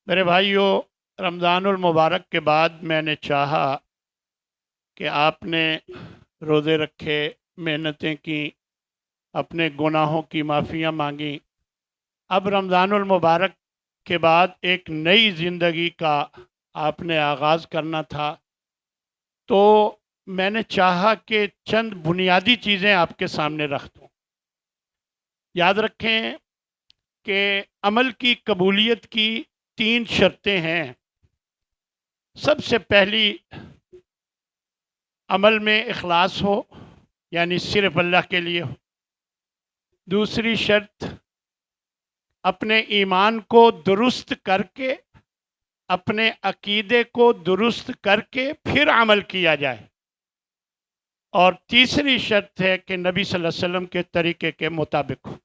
میرے بھائیوں، رمضان المبارک کے بعد میں نے چاہا کہ آپ نے روزے رکھے، محنتیں کی، اپنے گناہوں کی معافیاں مانگی۔ اب رمضان المبارک کے بعد ایک نئی زندگی کا آپ نے آغاز کرنا تھا، تو میں نے چاہا کہ چند بنیادی چیزیں آپ کے سامنے رکھ دوں۔ یاد رکھیں کہ عمل کی قبولیت کی 3 شرطیں ہیں۔ سب سے پہلی، عمل میں اخلاص ہو، یعنی صرف اللہ کے لیے ہو۔ دوسری شرط، اپنے ایمان کو درست کر کے، اپنے عقیدے کو درست کر کے پھر عمل کیا جائے۔ اور تیسری شرط ہے کہ نبی صلی اللہ علیہ وسلم کے طریقے کے مطابق ہو۔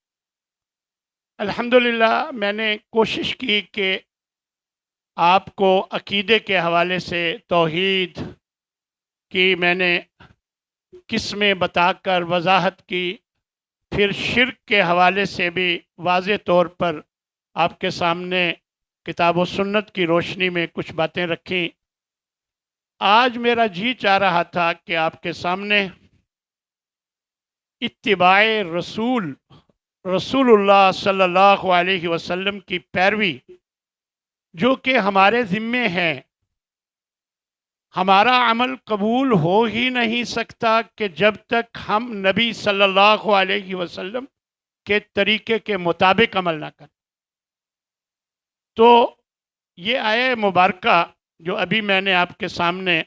الحمدللہ میں نے کوشش کی کہ آپ کو عقیدے کے حوالے سے توحید کی میں نے قسمیں بتا کر وضاحت کی، پھر شرک کے حوالے سے بھی واضح طور پر آپ کے سامنے کتاب و سنت کی روشنی میں کچھ باتیں رکھیں۔ آج میرا جی چاہ رہا تھا کہ آپ کے سامنے اتباع رسول اللہ صلی اللہ علیہ وسلم کی پیروی، جو کہ ہمارے ذمے ہے۔ ہمارا عمل قبول ہو ہی نہیں سکتا کہ جب تک ہم نبی صلی اللہ علیہ وسلم کے طریقے کے مطابق عمل نہ کریں۔ تو یہ آیہ مبارکہ جو ابھی میں نے آپ کے سامنے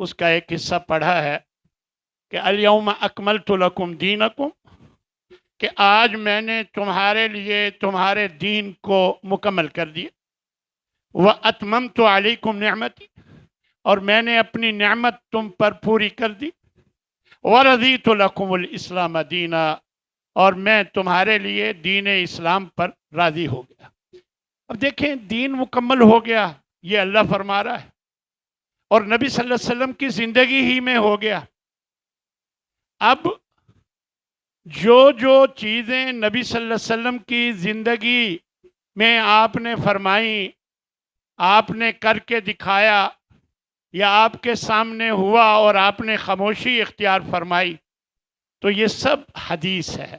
اس کا ایک حصہ پڑھا ہے کہ الیوم اکملت لکم دینکم، کہ آج میں نے تمہارے لیے تمہارے دین کو مکمل کر دیا۔ وَأَتْمَمْتُ عَلَيْكُمْ نِعْمَتِي، اور میں نے اپنی نعمت تم پر پوری کر دی۔ وَرَضِيتُ لَكُمُ الْإِسْلَامَ دِينًا، اور میں تمہارے لیے دین اسلام پر راضی ہو گیا۔ اب دیکھیں، دین مکمل ہو گیا، یہ اللہ فرما رہا ہے، اور نبی صلی اللہ علیہ وسلم کی زندگی ہی میں ہو گیا۔ اب جو چیزیں نبی صلی اللہ علیہ وسلم کی زندگی میں آپ نے فرمائی، آپ نے کر کے دکھایا، یا آپ کے سامنے ہوا اور آپ نے خاموشی اختیار فرمائی، تو یہ سب حدیث ہے،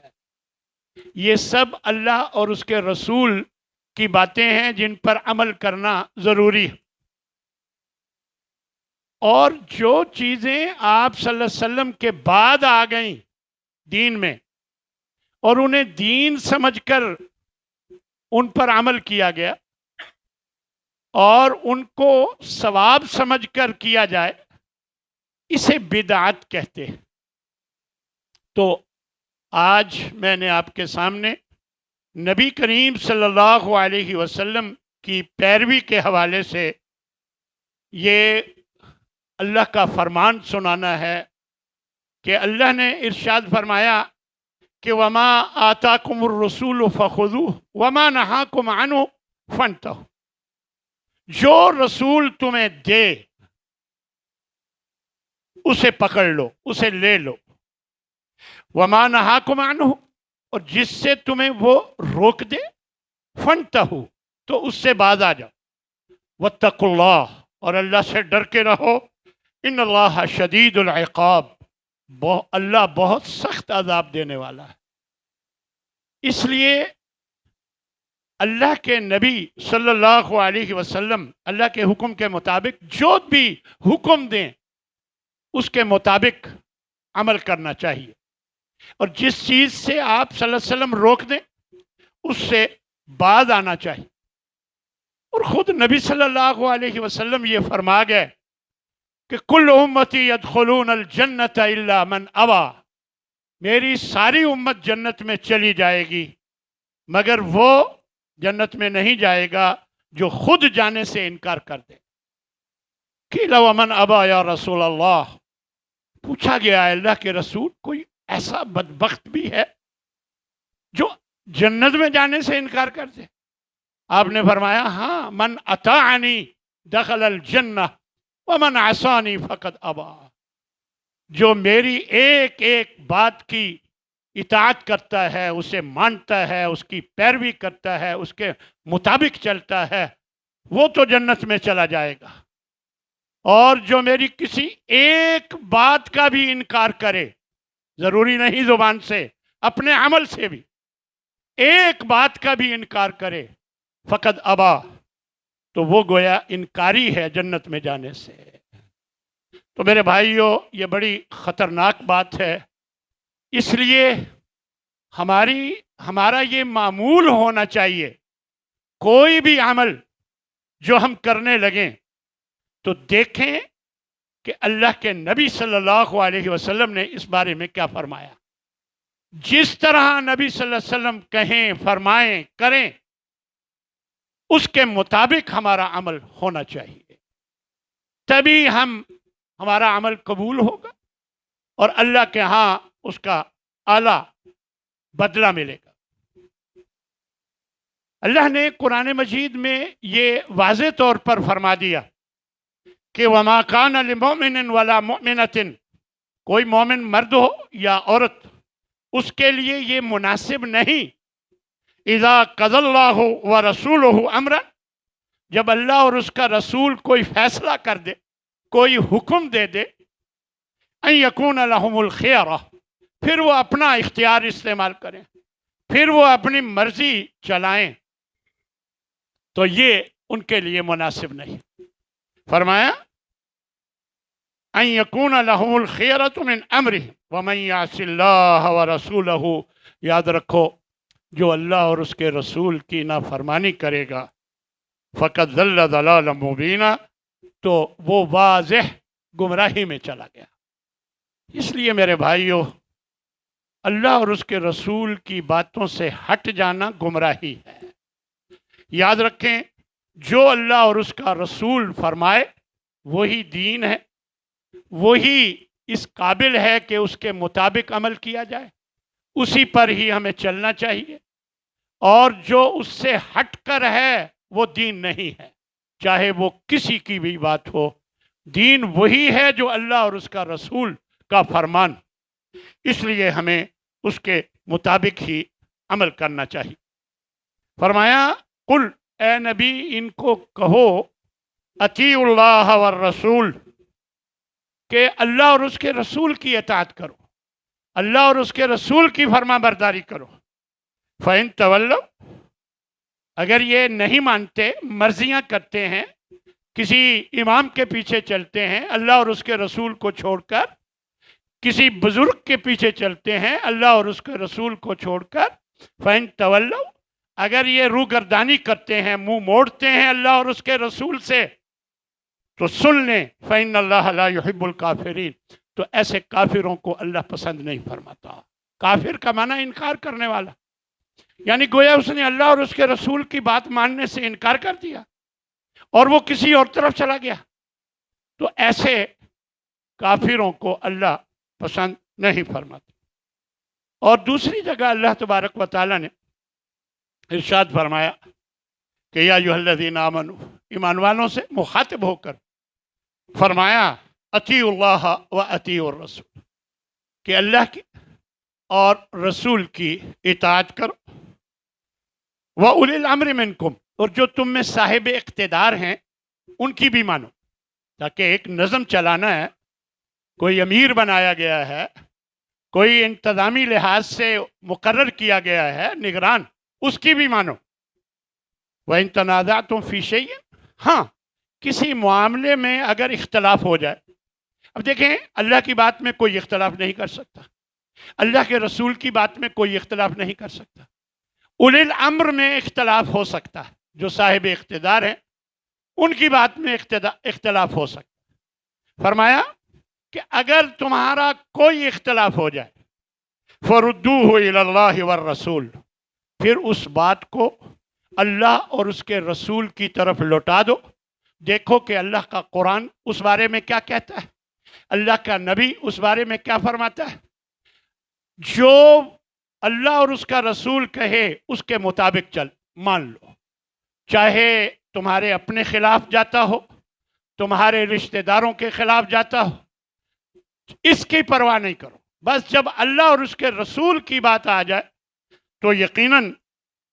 یہ سب اللہ اور اس کے رسول کی باتیں ہیں جن پر عمل کرنا ضروری ہے۔ اور جو چیزیں آپ صلی اللہ علیہ وسلم کے بعد آ گئیں دین میں، اور انہیں دین سمجھ کر ان پر عمل کیا گیا اور ان کو ثواب سمجھ کر کیا جائے، اسے بدعت کہتے ہیں۔ تو آج میں نے آپ کے سامنے نبی کریم صلی اللہ علیہ وسلم کی پیروی کے حوالے سے یہ اللہ کا فرمان سنانا ہے کہ اللہ نے ارشاد فرمایا کہ وما آتاکم الرسول فخذوہ وما نہاکم عنہ فانتہوا، جو رسول تمہیں دے اسے پکڑ لو، اسے لے لو۔ وما نہاکم عنہ، اور جس سے تمہیں وہ روک دے، فانتہوا، تو اس سے باز آ جاؤ۔ واتقوا اللہ، اور اللہ سے ڈر کے رہو۔ ان اللہ شدید العقاب، اللہ بہت سخت عذاب دینے والا ہے۔ اس لیے اللہ کے نبی صلی اللہ علیہ وسلم اللہ کے حکم کے مطابق جو بھی حکم دیں اس کے مطابق عمل کرنا چاہیے، اور جس چیز سے آپ صلی اللہ علیہ وسلم روک دیں اس سے باز آنا چاہیے۔ اور خود نبی صلی اللہ علیہ وسلم یہ فرما گئے کہ کل امتی یدخلون الجنت الا من ابا، میری ساری امت جنت میں چلی جائے گی مگر وہ جنت میں نہیں جائے گا جو خود جانے سے انکار کر دے۔ قیل ومن ابا یا رسول اللہ، پوچھا گیا ہے اللہ کے رسول، کوئی ایسا بدبخت بھی ہے جو جنت میں جانے سے انکار کر دے؟ آپ نے فرمایا ہاں، من اطاعنی دخل الجنہ ومن عصانی فقد ابا، جو میری ایک ایک بات کی اطاعت کرتا ہے، اسے مانتا ہے، اس کی پیروی کرتا ہے، اس کے مطابق چلتا ہے، وہ تو جنت میں چلا جائے گا، اور جو میری کسی ایک بات کا بھی انکار کرے، ضروری نہیں زبان سے، اپنے عمل سے بھی ایک بات کا بھی انکار کرے، فقط ابا، تو وہ گویا انکاری ہے جنت میں جانے سے۔ تو میرے بھائیوں، یہ بڑی خطرناک بات ہے، اس لیے ہمارا یہ معمول ہونا چاہیے، کوئی بھی عمل جو ہم کرنے لگیں تو دیکھیں کہ اللہ کے نبی صلی اللہ علیہ وسلم نے اس بارے میں کیا فرمایا۔ جس طرح نبی صلی اللہ علیہ وسلم کہیں، فرمائیں، کریں، اس کے مطابق ہمارا عمل ہونا چاہیے، تبھی ہمارا عمل قبول ہوگا اور اللہ کے ہاں اس کا اعلیٰ بدلہ ملے گا۔ اللہ نے قرآن مجید میں یہ واضح طور پر فرما دیا کہ وَمَا كَانَ لِمُؤْمِنٍ وَلَا مُؤْمِنَةٍ، کوئی مومن مرد ہو یا عورت، اس کے لیے یہ مناسب نہیں، اذا قضى اللہ ورسولہ امرا، جب اللہ اور اس کا رسول کوئی فیصلہ کر دے، کوئی حکم دے دے، ان یکون لہم الخیرہ، پھر وہ اپنا اختیار استعمال کریں، پھر وہ اپنی مرضی چلائیں، تو یہ ان کے لیے مناسب نہیں۔ فرمایا ان یکون لہم الخیرۃ من امرہم ومن یعص اللہ ورسولہ، یاد رکھو جو اللہ اور اس کے رسول کی نافرمانی کرے گا فقد ضل ضلالا مبینا، تو وہ واضح گمراہی میں چلا گیا۔ اس لیے میرے بھائیوں، اللہ اور اس کے رسول کی باتوں سے ہٹ جانا گمراہی ہے۔ یاد رکھیں، جو اللہ اور اس کا رسول فرمائے وہی دین ہے، وہی اس قابل ہے کہ اس کے مطابق عمل کیا جائے، اسی پر ہی ہمیں چلنا چاہیے، اور جو اس سے ہٹ کر ہے وہ دین نہیں ہے، چاہے وہ کسی کی بھی بات ہو۔ دین وہی ہے جو اللہ اور اس کا رسول کا فرمان، اس لیے ہمیں اس کے مطابق ہی عمل کرنا چاہیے۔ فرمایا قل، اے نبی ان کو کہو، اطیعوا اللہ والرسول، کہ اللہ اور اس کے رسول کی اطاعت کرو، اللہ اور اس کے رسول کی فرما برداری کرو۔ فَإِن تَوَلَّوْا، اگر یہ نہیں مانتے، مرضیاں کرتے ہیں، کسی امام کے پیچھے چلتے ہیں اللہ اور اس کے رسول کو چھوڑ کر، کسی بزرگ کے پیچھے چلتے ہیں اللہ اور اس کے رسول کو چھوڑ کر، فَإِن تَوَلَّوْا، اگر یہ روگردانی کرتے ہیں، منہ موڑتے ہیں اللہ اور اس کے رسول سے، تو سن لیں فَإِنَّ اللَّهَ لَا يُحِبُّ الْكَافِرِينَ، تو ایسے کافروں کو اللہ پسند نہیں فرماتا۔ کافر کا معنی انکار کرنے والا، یعنی گویا اس نے اللہ اور اس کے رسول کی بات ماننے سے انکار کر دیا اور وہ کسی اور طرف چلا گیا، تو ایسے کافروں کو اللہ پسند نہیں فرماتا۔ اور دوسری جگہ اللہ تبارک و تعالیٰ نے ارشاد فرمایا کہ یا ایھا الذین آمنوا، ایمان والوں سے مخاطب ہو کر فرمایا اطیعوا اللہ و اطیعوا الرسول، کہ اللہ کی اور رسول کی اطاعت کرو، وَأُولِي الْأَمْرِ مِنْكُمْ، اور جو تم میں صاحب اقتدار ہیں ان کی بھی مانو، تاکہ ایک نظم چلانا ہے، کوئی امیر بنایا گیا ہے، کوئی انتظامی لحاظ سے مقرر کیا گیا ہے نگران، اس کی بھی مانو۔ وَإِن تَنَازَعْتُمْ فِي شَيْءٍ، ہاں کسی معاملے میں اگر اختلاف ہو جائے، اب دیکھیں اللہ کی بات میں کوئی اختلاف نہیں کر سکتا، اللہ کے رسول کی بات میں کوئی اختلاف نہیں کر سکتا، اولی الامر میں اختلاف ہو سکتا ہے، جو صاحب اقتدار ہیں ان کی بات میں اختلاف ہو سکتا ہے۔ فرمایا کہ اگر تمہارا کوئی اختلاف ہو جائے، فَرُدُّوهُ إِلَى اللَّهِ وَالرَّسُولِ، پھر اس بات کو اللہ اور اس کے رسول کی طرف لوٹا دو۔ دیکھو کہ اللہ کا قرآن اس بارے میں کیا کہتا ہے، اللہ کا نبی اس بارے میں کیا فرماتا ہے۔ جو اللہ اور اس کا رسول کہے اس کے مطابق چل، مان لو، چاہے تمہارے اپنے خلاف جاتا ہو، تمہارے رشتہ داروں کے خلاف جاتا ہو، اس کی پرواہ نہیں کرو، بس جب اللہ اور اس کے رسول کی بات آ جائے تو یقیناً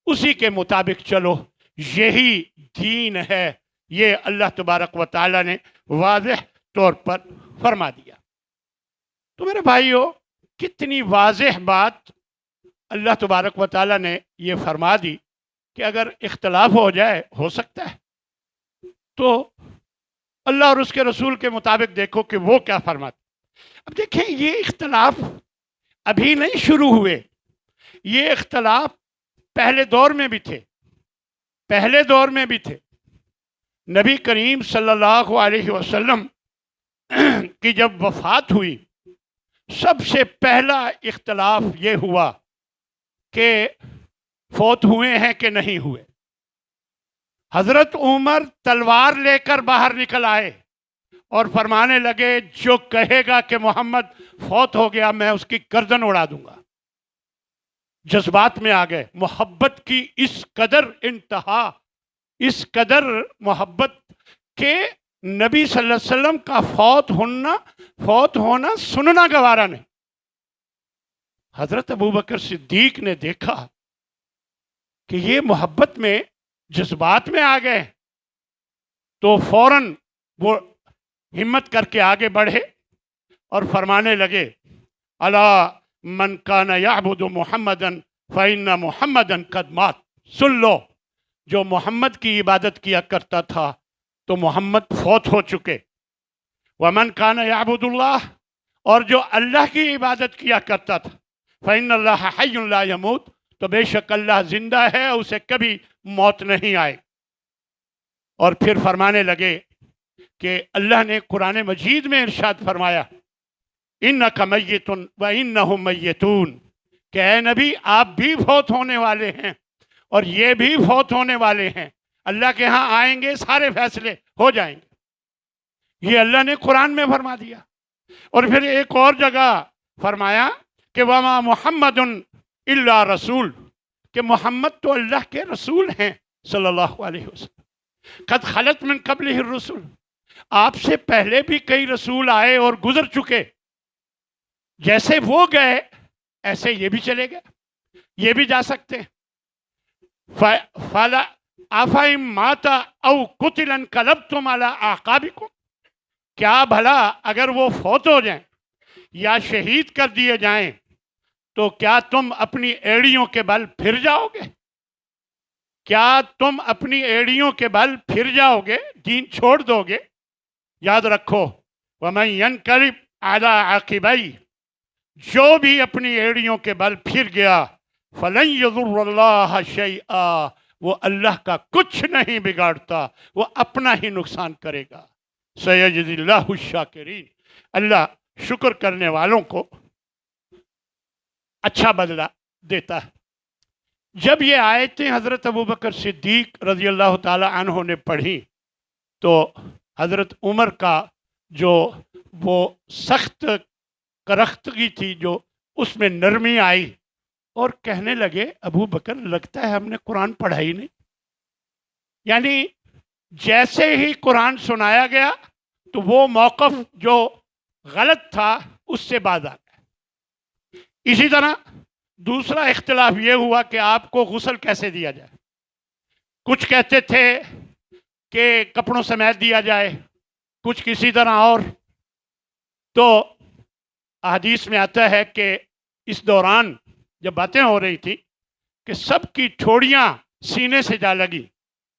اسی کے مطابق چلو، یہی دین ہے یہ اللہ تبارک و تعالیٰ نے واضح طور پر فرما دیا۔ تو میرے بھائیو، کتنی واضح بات اللہ تبارک و تعالیٰ نے یہ فرما دی کہ اگر اختلاف ہو جائے، ہو سکتا ہے، تو اللہ اور اس کے رسول کے مطابق دیکھو کہ وہ کیا فرماتے۔ اب دیکھیں، یہ اختلاف ابھی نہیں شروع ہوئے، یہ اختلاف پہلے دور میں بھی تھے، پہلے دور میں بھی تھے۔ نبی کریم صلی اللہ علیہ وسلم کی جب وفات ہوئی، سب سے پہلا اختلاف یہ ہوا کہ فوت ہوئے ہیں کہ نہیں ہوئے۔ حضرت عمر تلوار لے کر باہر نکل آئے اور فرمانے لگے، جو کہے گا کہ محمد فوت ہو گیا، میں اس کی گردن اڑا دوں گا۔ جذبات میں آ گئے، محبت کی اس قدر انتہا، اس قدر محبت کہ نبی صلی اللہ علیہ وسلم کا فوت ہونا سننا گوارا نہیں۔ حضرت ابوبکر صدیق نے دیکھا کہ یہ محبت میں، جذبات میں آ گئے، تو فوراً وہ ہمت کر کے آگے بڑھے اور فرمانے لگے، الا من کان یعبد محمدا فإن محمدا قد مات۔ سن لو، جو محمد کی عبادت کیا کرتا تھا تو محمد فوت ہو چکے۔ ومن کان یعبد اللہ، اور جو اللہ کی عبادت کیا کرتا تھا، فإن اللہ حی لا یموت، تو بے شک اللہ زندہ ہے، اسے کبھی موت نہیں آئے۔ اور پھر فرمانے لگے کہ اللہ نے قرآن مجید میں ارشاد فرمایا، انک میت وانہم میتون، کہ اے نبی، آپ بھی فوت ہونے والے ہیں اور یہ بھی فوت ہونے والے ہیں، اللہ کے ہاں آئیں گے، سارے فیصلے ہو جائیں گے۔ یہ اللہ نے قرآن میں فرما دیا۔ اور پھر ایک اور جگہ فرمایا کہ وما محمد الا رسول، کہ محمد تو اللہ کے رسول ہیں صلی اللہ علیہ وسلم۔ قد خلت من قبلہ الرسل، آپ سے پہلے بھی کئی رسول آئے اور گزر چکے، جیسے وہ گئے ایسے یہ بھی چلے گئے، یہ بھی جا سکتے ہیں۔ فَلَا أَفَإِن مَاتَ أَوْ قُتِلَ انقلبتم عَلَىٰ أَعْقَابِكُمْ، کیا بھلا اگر وہ فوت ہو جائیں یا شہید کر دیے جائیں تو کیا تم اپنی ایڑیوں کے بل پھر جاؤ گے؟ کیا تم اپنی ایڑیوں کے بل پھر جاؤ گے، دین چھوڑ دو گے؟ یاد رکھو، وَمَن يَنْقَلِبْ عَلَىٰ عَقِبَيْهِ، جو بھی اپنی ایڑیوں کے بل پھر گیا، فَلَن يَضُرَّ اللَّهَ شَيْئًا، وہ اللہ کا کچھ نہیں بگاڑتا، وہ اپنا ہی نقصان کرے گا۔ سَيَجْزِي اللَّهُ الشَّاكِرِينَ، اللہ شکر کرنے والوں کو اچھا بدلہ دیتا ہے۔ جب یہ آیتیں حضرت ابوبکر صدیق رضی اللہ تعالی عنہ نے پڑھی تو حضرت عمر کا جو وہ سخت کرختگی تھی، جو اس میں نرمی آئی، اور کہنے لگے، ابو بکر لگتا ہے ہم نے قرآن پڑھا ہی نہیں۔ یعنی جیسے ہی قرآن سنایا گیا تو وہ موقف جو غلط تھا اس سے باز آ گیا۔ اسی طرح دوسرا اختلاف یہ ہوا کہ آپ کو غسل کیسے دیا جائے۔ کچھ کہتے تھے کہ کپڑوں سمیت دیا جائے، کچھ کسی طرح اور۔ تو احادیث میں آتا ہے کہ اس دوران جب باتیں ہو رہی تھی کہ سب کی ٹھوڑیاں سینے سے جا لگی،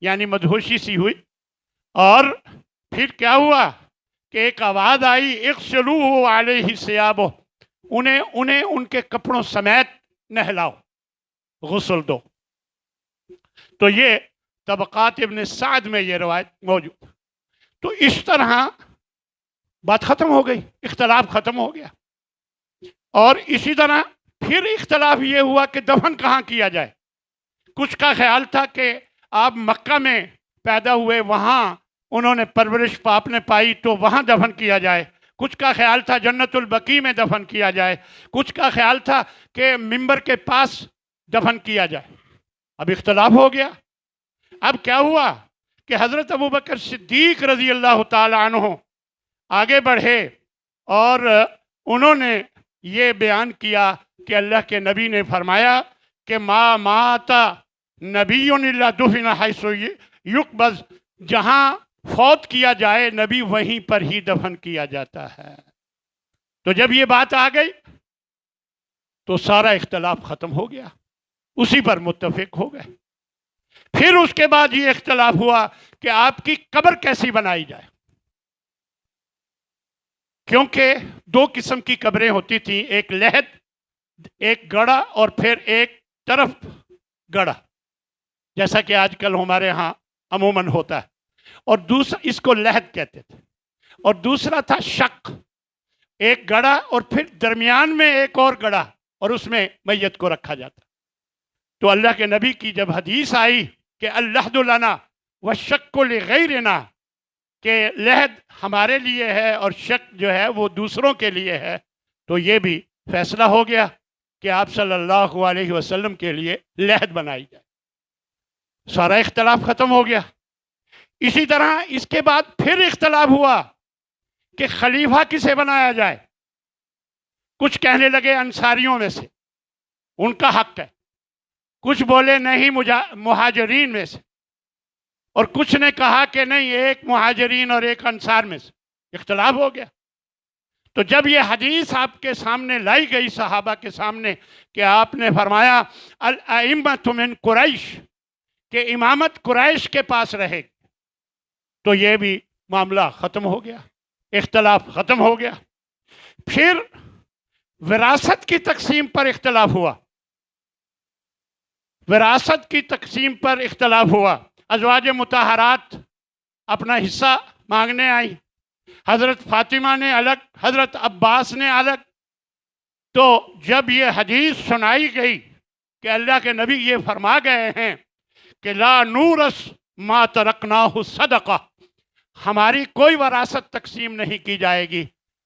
یعنی مدہوشی سی ہوئی، اور پھر کیا ہوا کہ ایک آواز آئی، اغسلوہ علیہ ثیابہ، انہیں ان کے کپڑوں سمیت نہلاؤ، غسل دو۔ تو یہ طبقات ابن سعد میں یہ روایت موجود۔ تو اس طرح بات ختم ہو گئی، اختلاف ختم ہو گیا۔ اور اسی طرح پھر اختلاف یہ ہوا کہ دفن کہاں کیا جائے۔ کچھ کا خیال تھا کہ آپ مکہ میں پیدا ہوئے، وہاں انہوں نے پرورش آپ نے پائی تو وہاں دفن کیا جائے۔ کچھ کا خیال تھا جنت البقیع میں دفن کیا جائے۔ کچھ کا خیال تھا کہ منبر کے پاس دفن کیا جائے۔ اب اختلاف ہو گیا۔ اب کیا ہوا کہ حضرت ابوبکر صدیق رضی اللہ تعالی عنہ آگے بڑھے اور انہوں نے یہ بیان کیا کہ اللہ کے نبی نے فرمایا کہ ما مات نبی الا دفن حیث یقبض جہاں فوت کیا جائے نبی وہیں پر ہی دفن کیا جاتا ہے۔ تو جب یہ بات آ گئی تو سارا اختلاف ختم ہو گیا، اسی پر متفق ہو گئے۔ پھر اس کے بعد یہ اختلاف ہوا کہ آپ کی قبر کیسی بنائی جائے، کیونکہ دو قسم کی قبریں ہوتی تھیں، ایک لحد، ایک گڑھا اور پھر ایک طرف گڑھا، جیسا کہ آج کل ہمارے ہاں عموماً ہوتا ہے، اور دوسرا اس کو لحد کہتے تھے، اور دوسرا تھا شق، ایک گڑھا اور پھر درمیان میں ایک اور گڑھا، اور اس میں میت کو رکھا جاتا۔ تو اللہ کے نبی کی جب حدیث آئی کہ اللحد لنا والشق لغیرنا، کہ لحد ہمارے لیے ہے اور شق جو ہے وہ دوسروں کے لیے ہے، تو یہ بھی فیصلہ ہو گیا کہ آپ صلی اللہ علیہ وسلم کے لیے لحد بنائی جائے، سارا اختلاف ختم ہو گیا۔ اسی طرح اس کے بعد پھر اختلاف ہوا کہ خلیفہ کسے بنایا جائے۔ کچھ کہنے لگے انصاریوں میں سے ان کا حق ہے، کچھ بولے نہیں مہاجرین میں سے، اور کچھ نے کہا کہ نہیں ایک مہاجرین اور ایک انصار میں سے، اختلاف ہو گیا۔ تو جب یہ حدیث آپ کے سامنے لائی گئی صحابہ کے سامنے کہ آپ نے فرمایا الائمۃ من قریش، کہ امامت قریش کے پاس رہے گی، تو یہ بھی معاملہ ختم ہو گیا، اختلاف ختم ہو گیا۔ پھر وراثت کی تقسیم پر اختلاف ہوا، وراثت کی تقسیم پر اختلاف ہوا۔ ازواج مطہرات اپنا حصہ مانگنے آئی، حضرت فاطمہ نے الگ، حضرت عباس نے الگ۔ تو جب یہ حدیث سنائی گئی کہ اللہ کے نبی یہ فرما گئے ہیں کہ لا نورث ما ترکناہ صدقہ، ہماری کوئی وراثت تقسیم نہیں کی جائے گی،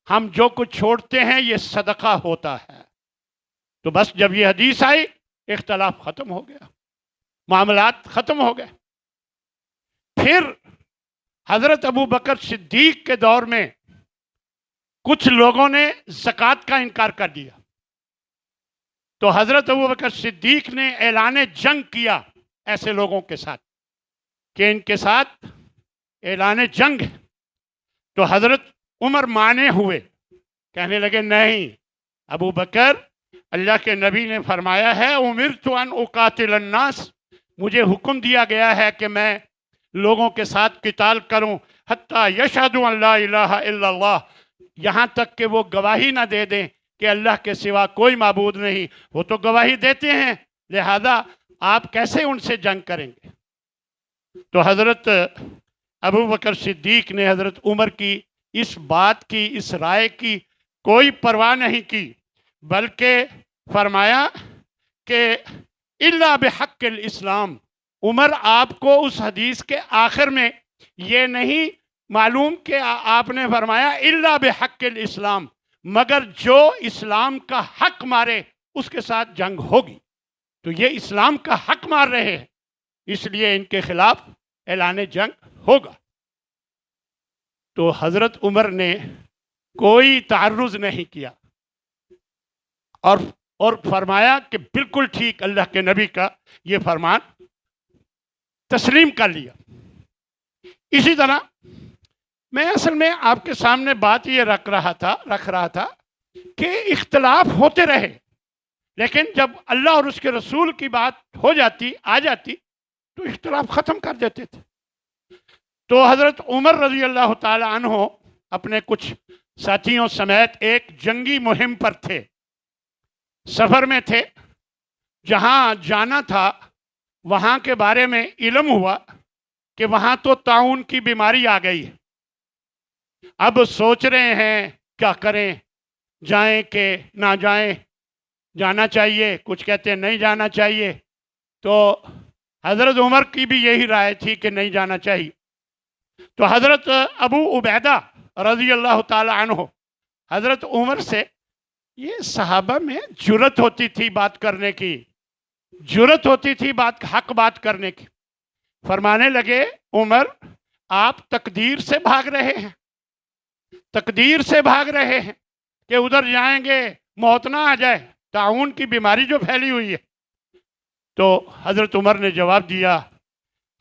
ہم جو کچھ چھوڑتے ہیں یہ صدقہ ہوتا ہے، تو بس جب یہ حدیث آئی اختلاف ختم ہو گیا، معاملات ختم ہو گئے۔ پھر حضرت ابو بکر صدیق کے دور میں کچھ لوگوں نے زکوٰۃ کا انکار کر دیا، تو حضرت ابو بکر صدیق نے اعلان جنگ کیا ایسے لوگوں کے ساتھ کہ ان کے ساتھ اعلان جنگ ہے۔ تو حضرت عمر مانے ہوئے، کہنے لگے نہیں ابو بکر، اللہ کے نبی نے فرمایا ہے امرت ان اقاتل الناس، مجھے حکم دیا گیا ہے کہ میں لوگوں کے ساتھ قتال کروں حتیٰ یشہدوا ان لا الہ الا اللہ، یہاں تک کہ وہ گواہی نہ دے دیں کہ اللہ کے سوا کوئی معبود نہیں۔ وہ تو گواہی دیتے ہیں، لہذا آپ کیسے ان سے جنگ کریں گے؟ تو حضرت ابو بکر صدیق نے حضرت عمر کی اس بات کی، اس رائے کی کوئی پرواہ نہیں کی، بلکہ فرمایا کہ الا بحق الاسلام۔ عمر آپ کو اس حدیث کے آخر میں یہ نہیں معلوم کہ آپ نے فرمایا الا بحق الاسلام، مگر جو اسلام کا حق مارے اس کے ساتھ جنگ ہوگی، تو یہ اسلام کا حق مار رہے ہیں، اس لیے ان کے خلاف اعلان جنگ ہوگا۔ تو حضرت عمر نے کوئی تعرض نہیں کیا اور فرمایا کہ بالکل ٹھیک، اللہ کے نبی کا یہ فرمان تسلیم کر لیا۔ اسی طرح میں اصل میں آپ کے سامنے بات یہ رکھ رہا تھا کہ اختلاف ہوتے رہے، لیکن جب اللہ اور اس کے رسول کی بات آ جاتی تو اختلاف ختم کر دیتے تھے۔ تو حضرت عمر رضی اللہ تعالی عنہ اپنے کچھ ساتھیوں سمیت ایک جنگی مہم پر تھے، سفر میں تھے، جہاں جانا تھا وہاں کے بارے میں علم ہوا کہ وہاں تو طاعون کی بیماری آ گئی ہے۔ اب سوچ رہے ہیں کیا کریں، جائیں کہ نہ جائیں، جانا چاہیے، کچھ کہتے ہیں نہیں جانا چاہیے۔ تو حضرت عمر کی بھی یہی رائے تھی کہ نہیں جانا چاہیے۔ تو حضرت ابو عبیدہ رضی اللہ تعالی عنہ حضرت عمر سے، یہ صحابہ میں جرت ہوتی تھی بات کرنے کی، جرت ہوتی تھی حق بات کرنے کی، فرمانے لگے عمر آپ تقدیر سے بھاگ رہے ہیں، تقدیر سے بھاگ رہے ہیں کہ ادھر جائیں گے موت نہ آ جائے، طاعون کی بیماری جو پھیلی ہوئی ہے۔ تو حضرت عمر نے جواب دیا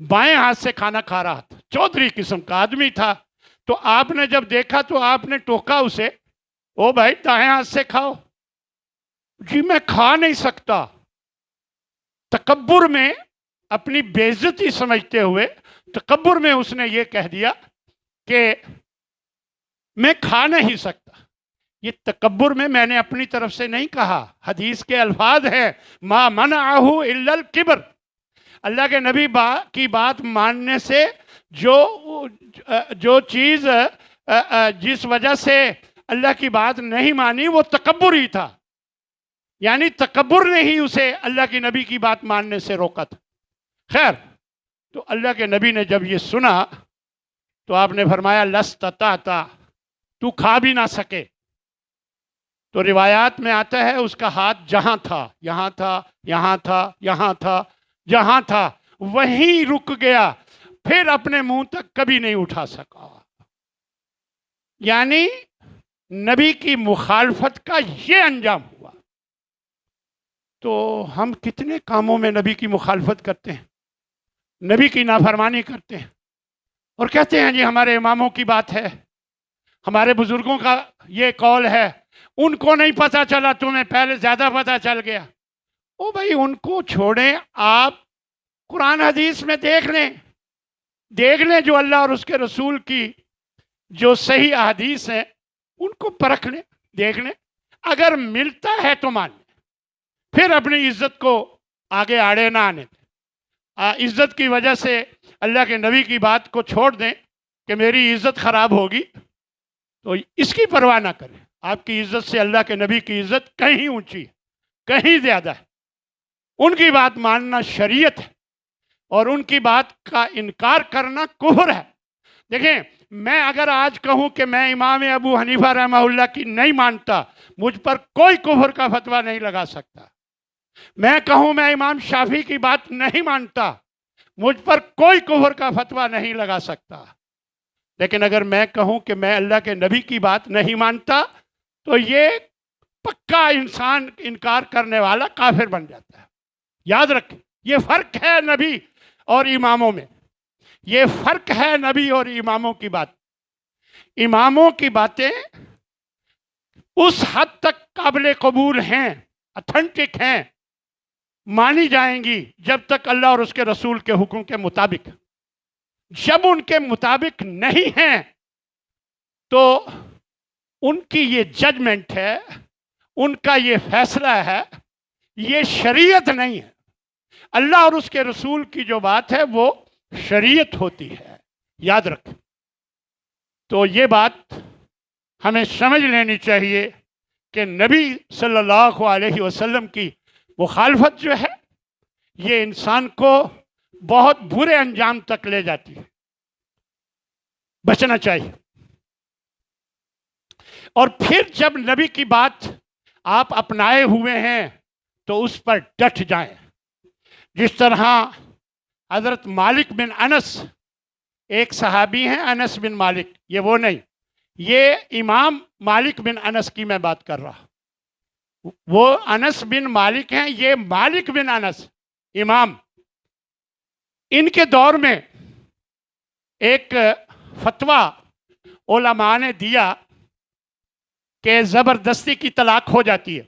بائیں ہاتھ سے کھانا کھا رہا تھا، چودھری قسم کا آدمی تھا. تو آپ نے جب دیکھا تو آپ نے ٹوکا اسے، او بھائی دائیں ہاتھ سے کھاؤ. جی میں کھا نہیں سکتا. تکبر میں اپنی بے عزتی سمجھتے ہوئے تکبر میں اس نے یہ کہہ دیا کہ میں کھا نہیں سکتا. یہ تکبر میں نے اپنی طرف سے نہیں کہا، حدیث کے الفاظ ہیں ما منعہ الا الکبر. اللہ کے نبی کی بات ماننے سے جو چیز جس وجہ سے اللہ کی بات نہیں مانی وہ تکبر ہی تھا. یعنی تکبر نے ہی اسے اللہ کی نبی کی بات ماننے سے روکا تھا. خیر، تو اللہ کے نبی نے جب یہ سنا تو آپ نے فرمایا لستطعت، تو کھا بھی نہ سکے. تو روایات میں آتا ہے اس کا ہاتھ جہاں تھا، یہاں تھا، یہاں تھا، یہاں تھا، جہاں تھا وہیں رک گیا، پھر اپنے منہ تک کبھی نہیں اٹھا سکا. یعنی نبی کی مخالفت کا یہ انجام ہوا. تو ہم کتنے کاموں میں نبی کی مخالفت کرتے ہیں، نبی کی نافرمانی کرتے ہیں اور کہتے ہیں جی ہمارے اماموں کی بات ہے، ہمارے بزرگوں کا یہ قول ہے، ان کو نہیں پتہ چلا، تمہیں پہلے زیادہ پتہ چل گیا. او بھائی ان کو چھوڑیں، آپ قرآن حدیث میں دیکھ لیں جو اللہ اور اس کے رسول کی جو صحیح احادیث ہیں ان کو پرکھ لیں، دیکھ لیں، اگر ملتا ہے تو مان لیں، پھر اپنی عزت کو آگے آڑے نہ آنے دیں. عزت کی وجہ سے اللہ کے نبی کی بات کو چھوڑ دیں کہ میری عزت خراب ہوگی، تو اس کی پرواہ نہ کریں. آپ کی عزت سے اللہ کے نبی کی عزت کہیں اونچی ہے، کہیں زیادہ ہے. ان کی بات ماننا شریعت ہے اور ان کی بات کا انکار کرنا کفر ہے. دیکھیں، میں اگر آج کہوں کہ میں امام ابو حنیفہ رحمہ اللہ کی نہیں مانتا، مجھ پر کوئی کفر کا فتویٰ نہیں لگا سکتا. میں کہوں میں امام شافعی کی بات نہیں مانتا، مجھ پر کوئی کفر کا فتویٰ نہیں لگا سکتا. لیکن اگر میں کہوں کہ میں اللہ کے نبی کی بات نہیں مانتا تو یہ پکا انسان انکار کرنے والا کافر بن جاتا ہے. یاد رکھیں، یہ فرق ہے نبی اور اماموں میں، یہ فرق ہے نبی اور اماموں کی بات. اماموں کی باتیں اس حد تک قابل قبول ہیں، اتھینٹک ہیں، مانی جائیں گی جب تک اللہ اور اس کے رسول کے حکم کے مطابق. جب ان کے مطابق نہیں ہیں تو ان کی یہ ججمنٹ ہے، ان کا یہ فیصلہ ہے، یہ شریعت نہیں ہے. اللہ اور اس کے رسول کی جو بات ہے وہ شریعت ہوتی ہے، یاد رکھیں. تو یہ بات ہمیں سمجھ لینی چاہیے کہ نبی صلی اللہ علیہ وسلم کی مخالفت جو ہے یہ انسان کو بہت برے انجام تک لے جاتی ہے، بچنا چاہیے. اور پھر جب نبی کی بات آپ اپنائے ہوئے ہیں تو اس پر ڈٹ جائیں. جس طرح حضرت مالک بن انس، ایک صحابی ہیں انس بن مالک، یہ وہ نہیں، یہ امام مالک بن انس کی میں بات کر رہا. وہ انس بن مالک ہیں، یہ مالک بن انس امام. ان کے دور میں ایک فتویٰ علماء نے دیا کہ زبردستی کی طلاق ہو جاتی ہے.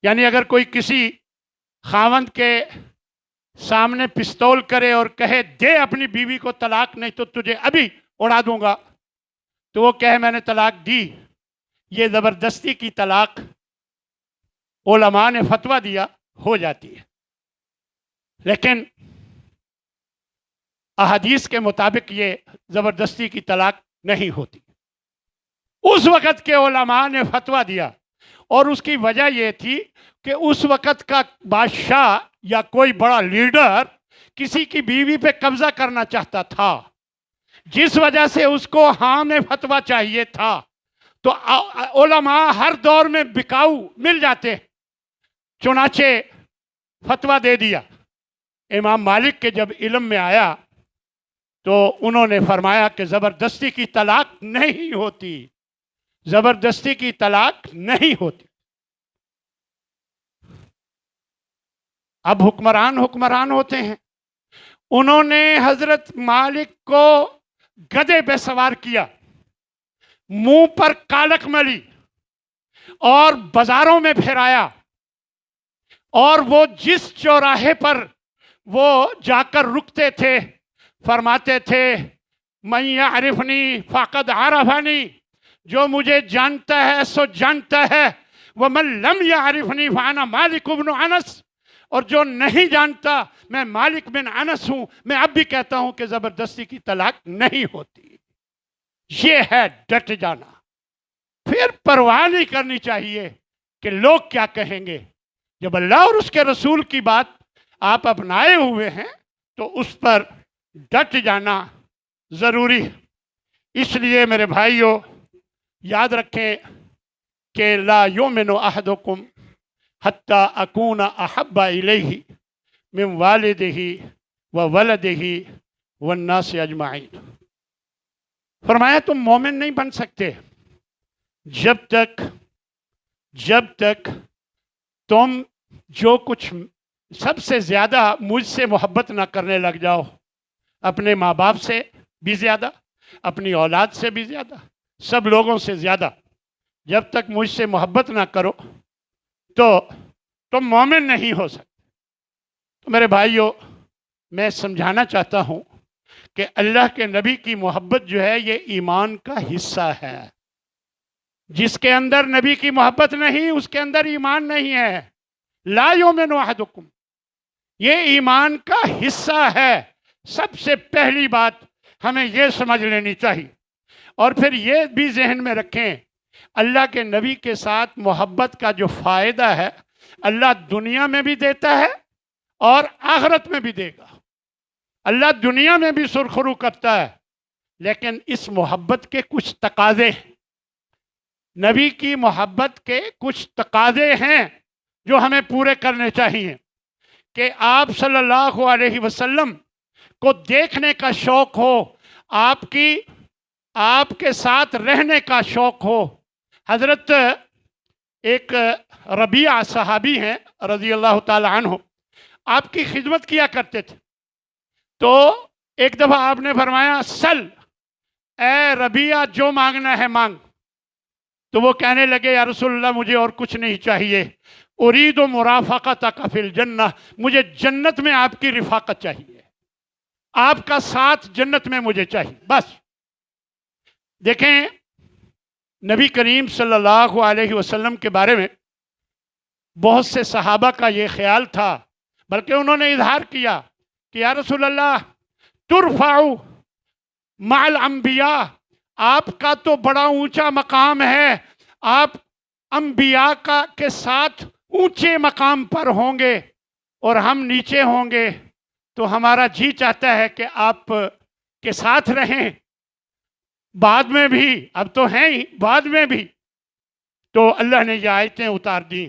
یعنی اگر کوئی کسی خاوند کے سامنے پستول کرے اور کہے دے اپنی بیوی کو طلاق نہیں تو تجھے ابھی اڑا دوں گا، تو وہ کہے میں نے طلاق دی، یہ زبردستی کی طلاق علماء نے فتویٰ دیا ہو جاتی ہے. لیکن احادیث کے مطابق یہ زبردستی کی طلاق نہیں ہوتی. اس وقت کے علماء نے فتویٰ دیا اور اس کی وجہ یہ تھی کہ اس وقت کا بادشاہ یا کوئی بڑا لیڈر کسی کی بیوی پہ قبضہ کرنا چاہتا تھا، جس وجہ سے اس کو ہاں میں فتویٰ چاہیے تھا. تو علماء ہر دور میں بکاؤ مل جاتے، چنانچہ فتویٰ دے دیا. امام مالک کے جب علم میں آیا تو انہوں نے فرمایا کہ زبردستی کی طلاق نہیں ہوتی، زبردستی کی طلاق نہیں ہوتی. اب حکمران ہوتے ہیں، انہوں نے حضرت مالک کو گدھے پہ سوار کیا، منہ پر کالک ملی اور بازاروں میں پھرایا، اور وہ جس چوراہے پر وہ جا کر رکتے تھے فرماتے تھے من یعرفنی فقد عرفنی، جو مجھے جانتا ہے سو جانتا ہے، ومن لم یعرفنی فانا مالک بن انس، اور جو نہیں جانتا میں مالک بن انس ہوں۔ میں اب بھی کہتا ہوں کہ زبردستی کی طلاق نہیں ہوتی، یہ ہے ڈٹ جانا۔ پھر پرواہ نہیں کرنی چاہیے کہ لوگ کیا کہیں گے۔ جب اللہ اور اس کے رسول کی بات آپ اپنائے ہوئے ہیں تو اس پر ڈٹ جانا ضروری ہے۔ اس لیے میرے بھائیوں یاد رکھیں کہ لا یؤمن احدکم حتی اکون احب الیہ من والدہ وولدہ والناس اجمعین۔ فرمایا تم مومن نہیں بن سکتے جب تک تم جو کچھ سب سے زیادہ مجھ سے محبت نہ کرنے لگ جاؤ، اپنے ماں باپ سے بھی زیادہ، اپنی اولاد سے بھی زیادہ، سب لوگوں سے زیادہ جب تک مجھ سے محبت نہ کرو تو تم مومن نہیں ہو سکتے۔ تو میرے بھائیوں میں سمجھانا چاہتا ہوں کہ اللہ کے نبی کی محبت جو ہے یہ ایمان کا حصہ ہے۔ جس کے اندر نبی کی محبت نہیں اس کے اندر ایمان نہیں ہے۔ لا یؤمن احدکم، یہ ایمان کا حصہ ہے۔ سب سے پہلی بات ہمیں یہ سمجھ لینی چاہیے، اور پھر یہ بھی ذہن میں رکھیں اللہ کے نبی کے ساتھ محبت کا جو فائدہ ہے اللہ دنیا میں بھی دیتا ہے اور آخرت میں بھی دے گا۔ اللہ دنیا میں بھی سرخرو کرتا ہے، لیکن اس محبت کے کچھ تقاضے ہیں، نبی کی محبت کے کچھ تقاضے ہیں جو ہمیں پورے کرنے چاہیے کہ آپ صلی اللہ علیہ وسلم کو دیکھنے کا شوق ہو، آپ کے ساتھ رہنے کا شوق ہو۔ حضرت ایک ربیعہ صحابی ہیں رضی اللہ تعالی عنہ، آپ کی خدمت کیا کرتے تھے، تو ایک دفعہ آپ نے فرمایا سل، اے ربیعہ جو مانگنا ہے مانگ۔ تو وہ کہنے لگے یا رسول اللہ مجھے اور کچھ نہیں چاہیے، ارید مرافقتک فی الجنہ، مجھے جنت میں آپ کی رفاقت چاہیے، آپ کا ساتھ جنت میں مجھے چاہیے بس۔ دیکھیں نبی کریم صلی اللہ علیہ وسلم کے بارے میں بہت سے صحابہ کا یہ خیال تھا، بلکہ انہوں نے اظہار کیا کہ یا رسول اللہ ترفع مع الانبیاء، آپ کا تو بڑا اونچا مقام ہے، آپ انبیاء کے ساتھ اونچے مقام پر ہوں گے اور ہم نیچے ہوں گے، تو ہمارا جی چاہتا ہے کہ آپ کے ساتھ رہیں بعد میں بھی، اب تو ہیں ہی بعد میں بھی۔ تو اللہ نے یہ آیتیں اتار دیں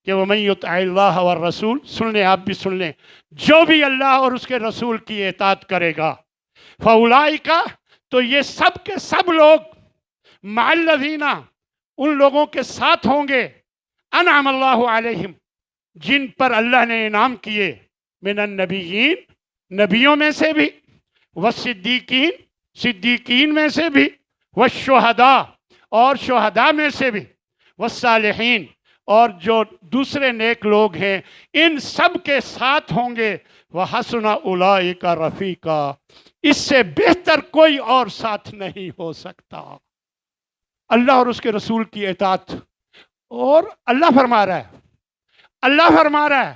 کہ وَمَن يُطِعِ اللَّهَ وَالرَّسُولَ، سن لیں آپ بھی سن لیں، جو بھی اللہ اور اس کے رسول کی اطاعت کرے گا فَأُولَئِكَ، تو یہ سب کے سب لوگ مع الذین، ان لوگوں کے ساتھ ہوں گے انعم اللہ علیہم، جن پر اللہ نے انعام کیے، من النبیین، نبیوں میں سے بھی، والصدیقین، صدیقین میں سے بھی، والشہداء، اور شہداء میں سے بھی، والصالحین، اور جو دوسرے نیک لوگ ہیں ان سب کے ساتھ ہوں گے، وحسن اولئک رفیقا، اس سے بہتر کوئی اور ساتھ نہیں ہو سکتا۔ اللہ اور اس کے رسول کی اطاعت، اور اللہ فرما رہا ہے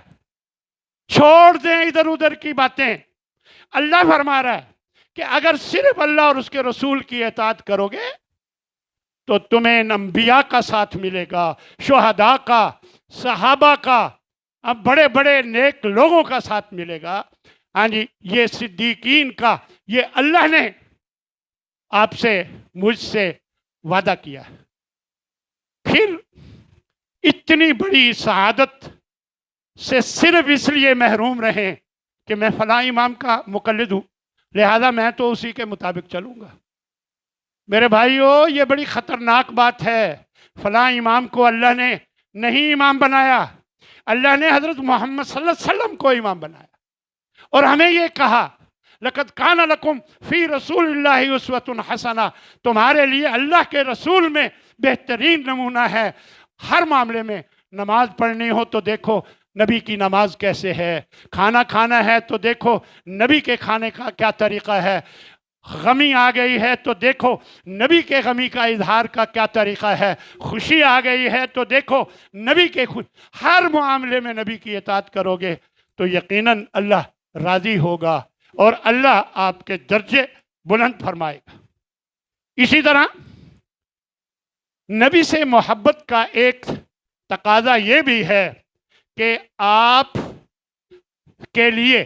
چھوڑ دیں ادھر ادھر کی باتیں۔ اللہ فرما رہا ہے کہ اگر صرف اللہ اور اس کے رسول کی اطاعت کرو گے تو تمہیں انبیاء کا ساتھ ملے گا، شہداء کا، صحابہ کا، اب بڑے بڑے نیک لوگوں کا ساتھ ملے گا۔ ہاں جی، یہ صدیقین کا، یہ اللہ نے آپ سے مجھ سے وعدہ کیا ہے۔ پھر اتنی بڑی سعادت سے صرف اس لیے محروم رہیں کہ میں فلاں امام کا مقلد ہوں لہذا میں تو اسی کے مطابق چلوں گا۔ میرے بھائیو یہ بڑی خطرناک بات ہے۔ فلاں امام کو اللہ نے نہیں امام بنایا، اللہ نے حضرت محمد صلی اللہ علیہ وسلم کو امام بنایا، اور ہمیں یہ کہا لقد کان لکم فی رسول اللہ اسوۃ حسنہ، تمہارے لیے اللہ کے رسول میں بہترین نمونہ ہے ہر معاملے میں۔ نماز پڑھنی ہو تو دیکھو نبی کی نماز کیسے ہے، کھانا کھانا ہے تو دیکھو نبی کے کھانے کا کیا طریقہ ہے، غمی آ گئی ہے تو دیکھو نبی کے غمی کا اظہار کا کیا طریقہ ہے، خوشی آ گئی ہے تو دیکھو نبی کے ہر معاملے میں نبی کی اطاعت کرو گے تو یقیناً اللہ راضی ہوگا اور اللہ آپ کے درجے بلند فرمائے گا۔ اسی طرح نبی سے محبت کا ایک تقاضا یہ بھی ہے کہ آپ کے لیے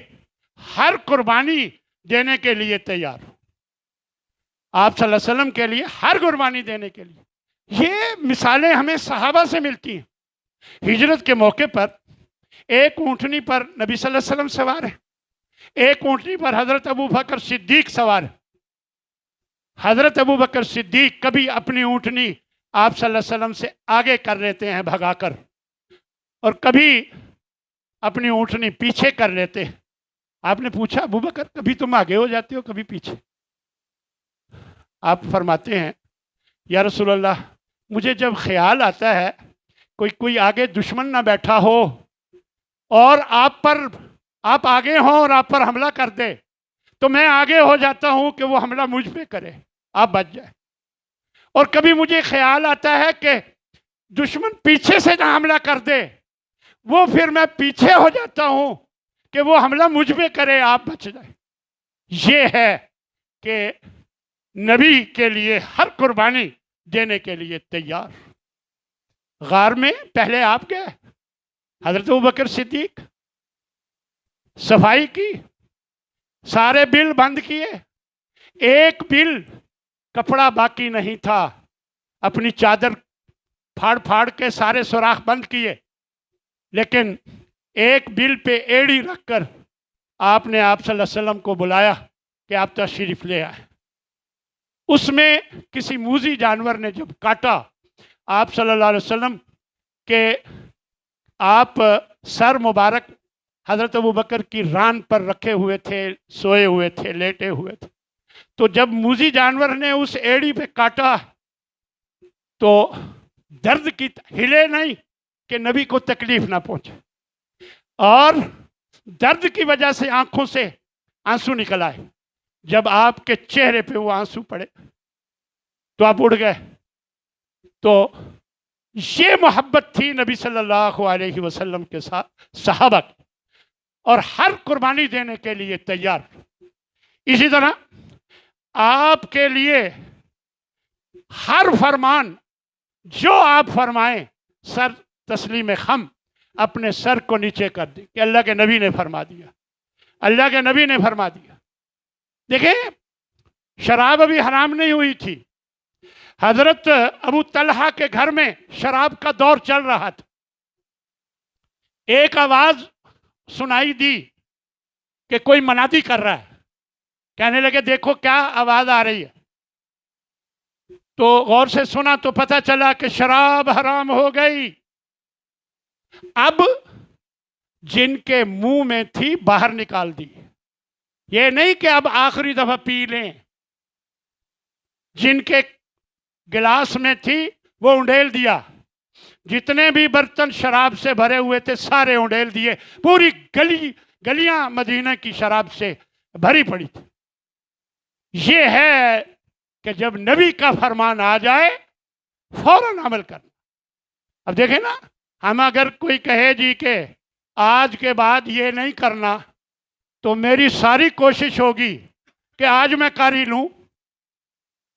ہر قربانی دینے کے لیے تیار ہو، آپ صلی اللہ علیہ وسلم کے لیے ہر قربانی دینے کے لیے۔ یہ مثالیں ہمیں صحابہ سے ملتی ہیں۔ ہجرت کے موقع پر ایک اونٹنی پر نبی صلی اللہ علیہ وسلم سوار ہے، ایک اونٹنی پر حضرت ابوبکر صدیق سوار ہے۔ حضرت ابوبکر صدیق کبھی اپنی اونٹنی آپ صلی اللہ علیہ وسلم سے آگے کر لیتے ہیں بھگا کر، اور کبھی اپنی اونٹنی پیچھے کر لیتے ہیں۔ آپ نے پوچھا ابوبکر کبھی تم آگے ہو جاتے ہو کبھی پیچھے؟ آپ فرماتے ہیں یا رسول اللہ مجھے جب خیال آتا ہے کوئی آگے دشمن نہ بیٹھا ہو اور آپ آگے ہوں اور آپ پر حملہ کر دے تو میں آگے ہو جاتا ہوں کہ وہ حملہ مجھ پہ کرے، آپ بچ جائے۔ اور کبھی مجھے خیال آتا ہے کہ دشمن پیچھے سے نہ حملہ کر دے، وہ پھر میں پیچھے ہو جاتا ہوں کہ وہ حملہ مجھ پہ کرے، آپ بچ جائے۔ یہ ہے کہ نبی کے لیے ہر قربانی دینے کے لیے تیار۔ غار میں پہلے آپ گئے، حضرت ابوبکر صدیق صفائی کی، سارے بل بند کیے، ایک بل کپڑا باقی نہیں تھا، اپنی چادر پھاڑ پھاڑ کے سارے سوراخ بند کیے، لیکن ایک بل پہ ایڑی رکھ کر آپ نے آپ صلی اللہ علیہ وسلم کو بلایا کہ آپ تشریف لے آئے۔ اس میں کسی موذی جانور نے جب کاٹا آپ صلی اللہ علیہ وسلم کے آپ سر مبارک حضرت ابوبکر کی ران پر رکھے ہوئے تھے، سوئے ہوئے تھے، لیٹے ہوئے تھے، تو جب موذی جانور نے اس ایڑی پہ کاٹا تو درد کی ہلے نہیں کہ نبی کو تکلیف نہ پہنچے، اور درد کی وجہ سے آنکھوں سے آنسو نکل آئے۔ جب آپ کے چہرے پہ وہ آنسو پڑے تو آپ اڑ گئے۔ تو یہ محبت تھی نبی صلی اللہ علیہ وسلم کے ساتھ صحابہ کی، اور ہر قربانی دینے کے لیے تیار۔ اسی طرح آپ کے لیے ہر فرمان جو آپ فرمائیں سر تسلیم خم، اپنے سر کو نیچے کر دیں کہ اللہ کے نبی نے فرما دیا، اللہ کے نبی نے فرما دیا۔ دیکھیں شراب ابھی حرام نہیں ہوئی تھی، حضرت ابو طلحہ کے گھر میں شراب کا دور چل رہا تھا۔ ایک آواز سنائی دی کہ کوئی منادی کر رہا ہے، کہنے لگے دیکھو کیا آواز آ رہی ہے، تو غور سے سنا تو پتہ چلا کہ شراب حرام ہو گئی۔ اب جن کے منہ میں تھی باہر نکال دی، یہ نہیں کہ اب آخری دفعہ پی لیں، جن کے گلاس میں تھی وہ انڈیل دیا، جتنے بھی برتن شراب سے بھرے ہوئے تھے سارے انڈیل دیے، پوری گلیاں مدینہ کی شراب سے بھری پڑی تھی۔ یہ ہے کہ جب نبی کا فرمان آ جائے فوراً عمل کرنا۔ اب دیکھیں نا، ہم اگر کوئی کہے جی کہ آج کے بعد یہ نہیں کرنا، تو میری ساری کوشش ہوگی کہ آج میں کر ہی لوں،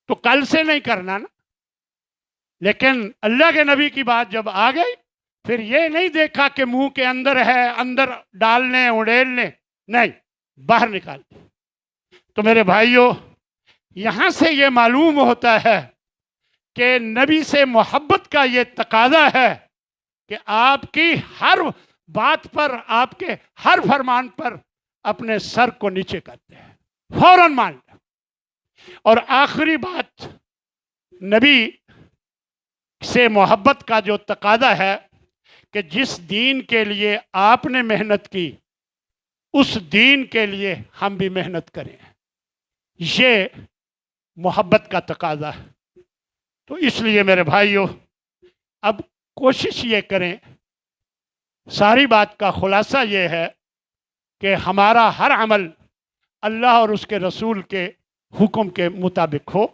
تو کل سے نہیں کرنا نا۔ لیکن اللہ کے نبی کی بات جب آ گئی، پھر یہ نہیں دیکھا کہ منہ کے اندر ہے، اندر ڈالنے اڑیلنے، نہیں، باہر نکال دی۔ تو میرے بھائیوں، یہاں سے یہ معلوم ہوتا ہے کہ نبی سے محبت کا یہ تقاضا ہے کہ آپ کی ہر بات پر، آپ کے ہر فرمان پر اپنے سر کو نیچے کرتے ہیں، فوراً مان لیں۔ اور آخری بات، نبی سے محبت کا جو تقاضا ہے کہ جس دین کے لیے آپ نے محنت کی اس دین کے لیے ہم بھی محنت کریں، یہ محبت کا تقاضا ہے۔ تو اس لیے میرے بھائیوں، اب کوشش یہ کریں، ساری بات کا خلاصہ یہ ہے کہ ہمارا ہر عمل اللہ اور اس کے رسول کے حکم کے مطابق ہو۔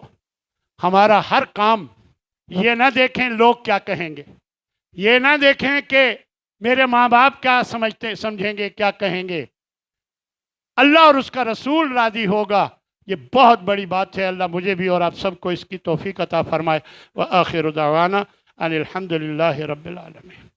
ہمارا ہر کام یہ نہ دیکھیں لوگ کیا کہیں گے، یہ نہ دیکھیں کہ میرے ماں باپ کیا سمجھیں گے، کیا کہیں گے، اللہ اور اس کا رسول راضی ہوگا، یہ بہت بڑی بات ہے۔ اللہ مجھے بھی اور آپ سب کو اس کی توفیق عطا فرمائے۔ وآخر دعوانا ان الحمد للہ رب العالمین۔